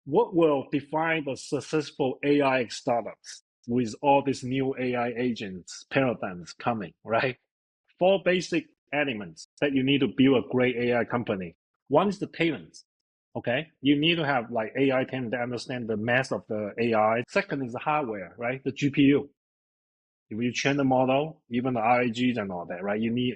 what will define the successful AI startups with all these new AI agents paradigms coming, right? Four basic elements that you need to build a great AI company. One is the talents. Okay, you need to have like AI talent that understand the math of the AI. Second is the hardware, right? The GPU. If you train the model, even the RAGs and all that, right? You need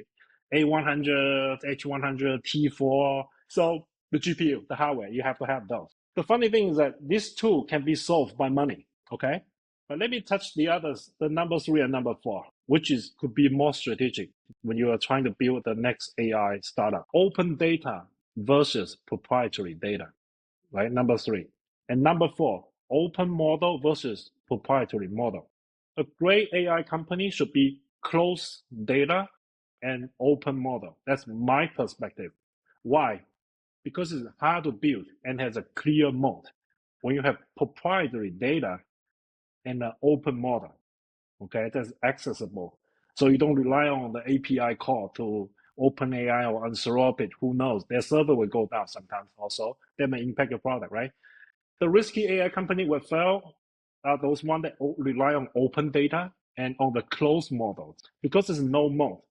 A100, H100, T4. So the GPU, the hardware, you have to have those. The funny thing is that this tool can be solved by money, okay? But let me touch the others, the number 3 and number 4, which is could be more strategic when you are trying to build the next AI startup. Open data versus proprietary data, right? Number 3. And number 4, open model versus proprietary model. A great AI company should be closed data and open model. That's my perspective. Why? Because it's hard to build and has a clear moat. When you have proprietary data and an open model, okay, that's accessible. So you don't rely on the API call to OpenAI or Anthropic, who knows? Their server will go down sometimes also. That may impact your product, right? The risky AI company will fail are those ones that rely on open data and on the closed models because there's no moat.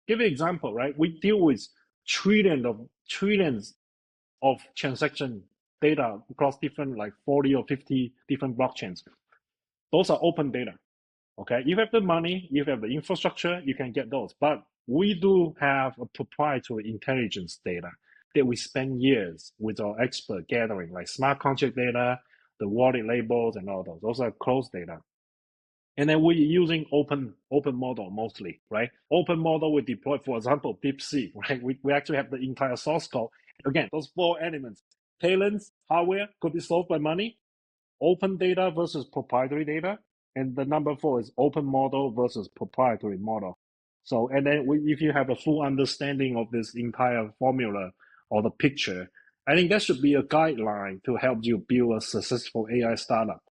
Give you an example, right? We deal with trillions of transaction data across different like 40 or 50 different blockchains. Those are open data. Okay, you have the money, you have the infrastructure, you can get those. But we do have a proprietary intelligence data that we spend years with our expert gathering, like smart contract data, the wallet labels, and all those. Those are closed data. And then we're using open model mostly, right? Open model we deploy, for example, DeepSeek, right? We actually have the entire source code. Again, those 4 elements, talents, hardware could be solved by money, open data versus proprietary data, and the number 4 is open model versus proprietary model. So, and then if you have a full understanding of this entire formula or the picture, I think that should be a guideline to help you build a successful AI startup.